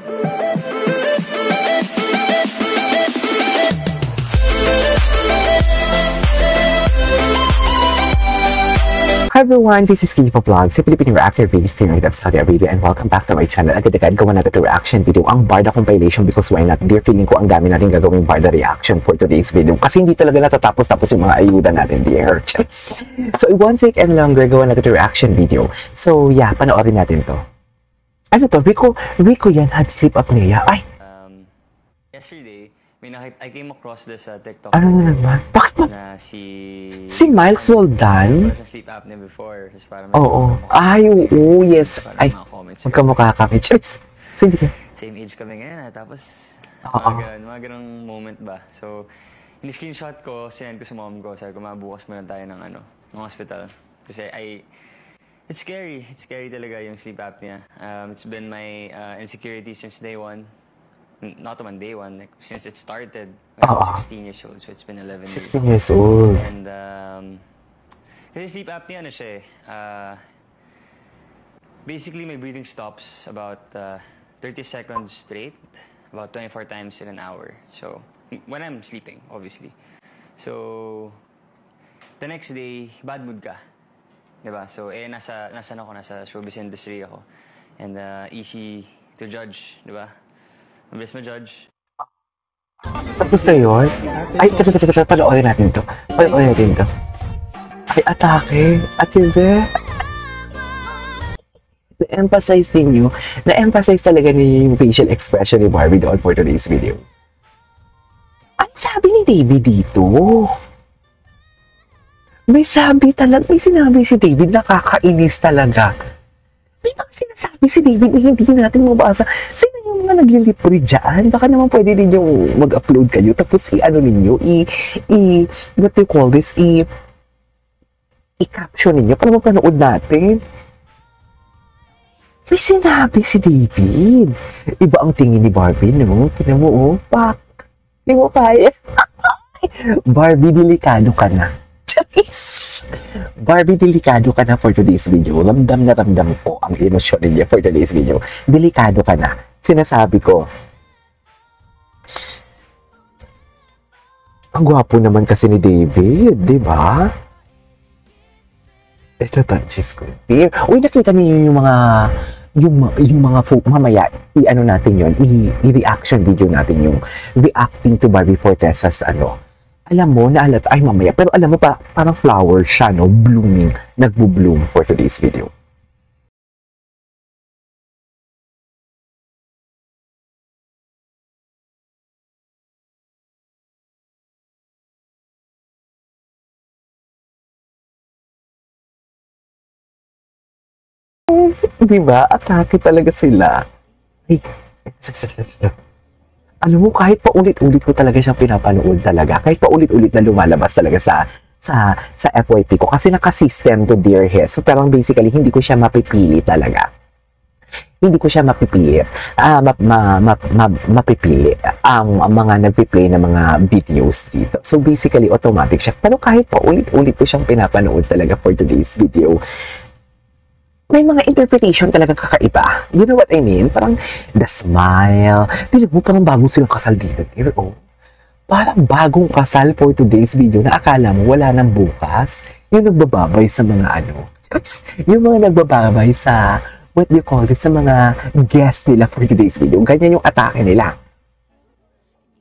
Hi everyone, this is Kifa Vlog, si Filipino reactor based here in Saudi Arabia, and welcome back to my channel. Agad-agad gawa natin ito reaction video, ang Barda compilation, because why not? Dear, feeling ko ang dami natin gagawing Barda reaction for today's video kasi hindi talaga natatapos-tapos yung mga ayuda natin, dear. So, it won't take any longer, gawa natin ito reaction video. So, yeah, panoorin natin to. Ano to? Rico yan had sleep apnea. Ay! Yesterday, I came across this TikTok. Ano na naman? Bakit ba? Na si Miles Roldan? Sleep apnea before. Oo. Ay, oo, yes. Ay, magkamukha kami. Cheers. Sige. Same age kami ngayon, tapos mga ganong moment ba. So, in-screenshot ko, sinend ko sa mom ko. Sabi ko, bukas muna tayo ng hospital. Kasi it's scary. It's scary talaga yung sleep apnea. It's been my insecurity since day one. Not on day one, like, since it started when I was 16 years old, so it's been 11 years. 16 years old. And, kasi sleep apnea, siya basically, my breathing stops about 30 seconds straight, about 24 times in an hour. So, when I'm sleeping, obviously. So, the next day, bad mood ka. Diba? So, nasa showbiz industry ako. And, easy to judge, diba? Mabilis ma-judge. Tapos na yun? Ay, panoorin natin to. Ay, atake. Ate, na-emphasize ninyo, na-emphasize talaga ninyo yung facial expression ni Barbie doon for today's video. Ang sabi ni David dito? May sinabi si David, nakakainis talaga. May mga sinasabi si David na hindi natin mabasa. Sino yung mga naglilipri dyan? Baka naman pwede din yung mag-upload kayo. Tapos what do you call this? I-caption ninyo para mapanood natin. May sinabi si David. Iba ang tingin ni Barbie, no? Tingnan mo, oh. Pak. Hindi mo kaya. Barbie, delikado ka na. Charis! Barbie, delikado ka na for today's video. Ramdam na ramdam ko ang emosyon niya for today's video. Delikado ka na. Sinasabi ko. Ang gwapo naman kasi ni David, di ba? Ito, touches ko. Uy, nakita niyo yung mga mamaya, natin yun, i-reaction video natin yung reacting to Barbie Fortesa's alam mo, naalala, ay mamaya, pero alam mo pa, parang flower siya, no? Blooming, nagbo-bloom for today's video. Diba? Atake talaga sila. Ay, alam mo, kahit paulit-ulit ko talaga siyang pinapanood talaga. Kahit paulit-ulit na lumalabas talaga sa FYP ko. Kasi naka-system to Dear His. So, parang basically, hindi ko siya mapipili talaga. Hindi ko siya mapipili. Mapipili ang mga nagpi-play ng mga videos dito. So, basically, automatic siya. Pero kahit paulit-ulit ko siyang pinapanood talaga for today's video, may mga interpretation talagang kakaiba. You know what I mean? Parang the smile. Tignan mo, parang bagong silang kasal dito. Oh. Parang bagong kasal for today's video na akala mo wala nang bukas. Yung nagbababay sa mga yung mga nagbababay sa, what do you call this, sa mga guests nila for today's video. Ganyan yung atake nila.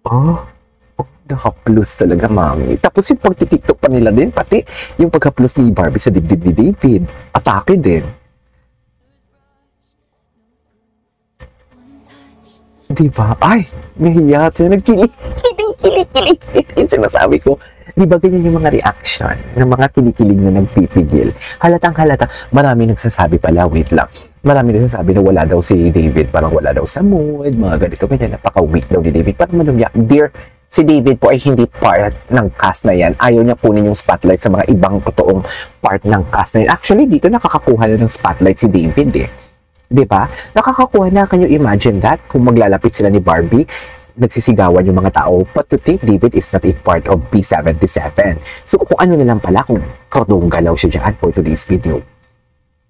Oh, naka-plus talaga, mami. Tapos yung pag-tiktok pa nila din, pati yung pagka-plus ni Barbie sa dibdib ni David. Atake din. Diba? Ay, nahiya. Nagkilig. Yung sinasabi ko. Diba ganyan yung mga reaction ng mga kinikilig na nagpipigil? Halatang-halata. Marami nagsasabi pala, wait lang. Marami nagsasabi na wala daw si David. Parang wala daw sa mood. Mga ganito. Ganyan, napaka-weak daw ni David. Parang manumyak. Dear, si David po ay hindi part ng cast na yan. Ayaw niya kunin yung spotlight sa mga ibang totoong part ng cast na yan. Actually, dito nakakakuha na ng spotlight si David eh. Diba? Nakakakuha na, can you imagine that? Kung maglalapit sila ni Barbie, nagsisigawan yung mga tao, but to think David is not a part of B77. So, kung ano na lang pala, kung kordong galaw siya dyan for today's video.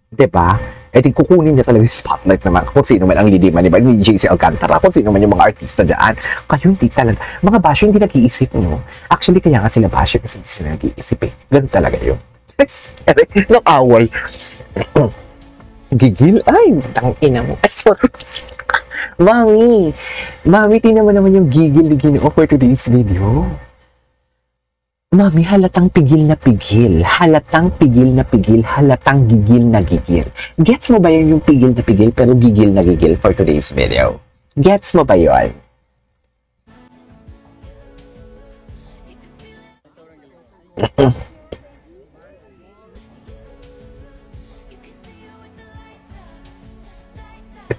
Diba? Eh di kukunin niya talaga yung spotlight naman kung sino man ang liliman, di ba? Ni JC Alcantara, kung sino man yung mga artista dyan. Kayo hindi talaga. Mga basyo hindi nag-iisip, no? Actually, kaya nga sila basyo kasi hindi sila nag-iisip eh. Ganun talaga yun. Yes. Nang away. Gigil? Ay, tangina mo. Ay, sorry. Mami. Mami, tingnan mo naman yung gigil ni Ginoo for today's video. Mami, halatang pigil na pigil. Halatang pigil na pigil. Halatang gigil na gigil. Gets mo ba yun yung pigil na pigil pero gigil na gigil for today's video? Gets mo ba yun?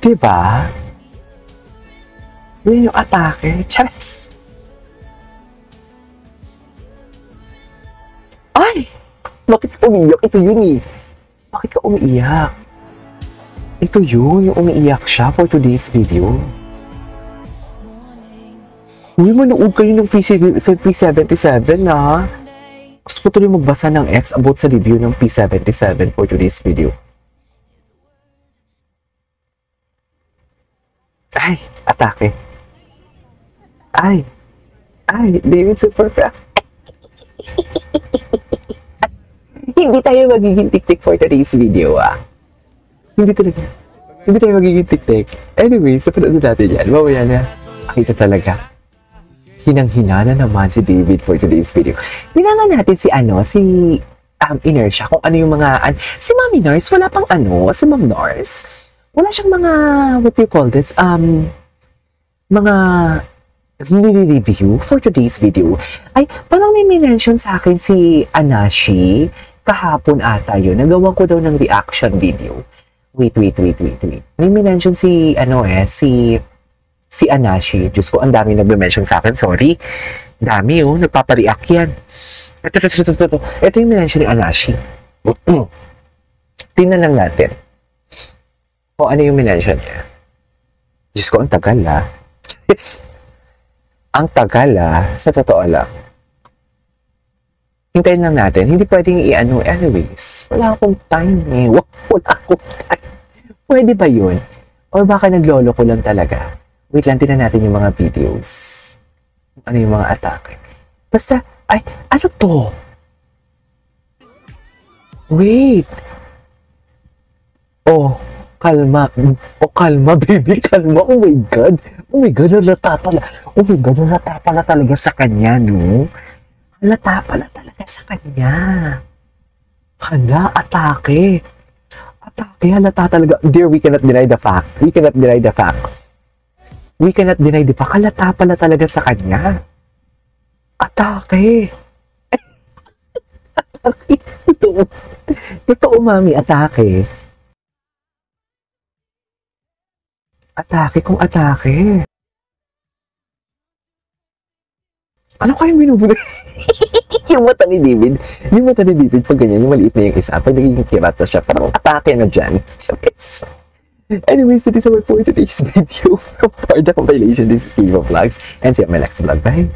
Diba? Yun yung atake. Charis! Ay! Bakit ka umiyak? Ito yun eh. Bakit ka umiiyak? Ito yun, yung umiiyak siya for today's video. Uy, manood kayo ng P77 ha. Gusto ko tuloy magbasa ng X about sa review ng P77 for today's video. Ay, atake. Ay, David Supercraft. Hindi tayo magiging tik-tik for today's video, ah. Hindi talaga. Hindi tayo magiging tik-tik. Anyway, sa panood natin yan. Mamaya na. Ito talaga. Hinang-hina na naman si David for today's video. Hinangan natin si Inertia, kung ano yung mga, si Mami Nurse, wala pang si Ma'am Nurse, wala siyang mga, what do you call this, mga nire-review for today's video. Ay, parang may mention sa akin si Anashi, kahapon ata yun, nagawa ko daw ng reaction video. Wait. May mention si Anashi. Diyos ko, ang dami nagme-mention sa akin. Sorry. Dami nagpapareact yan. Ito yung mention ni Anashi. Tingnan lang natin. O ano yung mention niya. Diyos ko, ang tagal Yes. Ang tagal sa totoo lang. Hintayin lang natin. Hindi pwedeng anyways. Wala akong time eh. Wala akong time. Pwede ba yun? Or baka naglolo ko lang talaga. Wait lang, tingnan natin yung mga videos. Ano yung mga atake. Basta, ano to? Wait. Kalma. Kalma, baby. Kalma. Oh my God. Halata pala talaga sa kanya, no? Halata pala talaga sa kanya. Atake. Halata talaga. Dear, we cannot deny the fact. Halata pala talaga sa kanya. Atake. Totoo, Mami, atake. Atake kung atake. Ano kayang binubuhay? Yung mata ni David, pag ganyan, yung maliit na yung isa, pag nagiging kirata siya, parang atake na dyan. Anyways, this is our for today's video from Parda Compilation. This is Kiva Vlogs, and see you on my next vlog. Bye!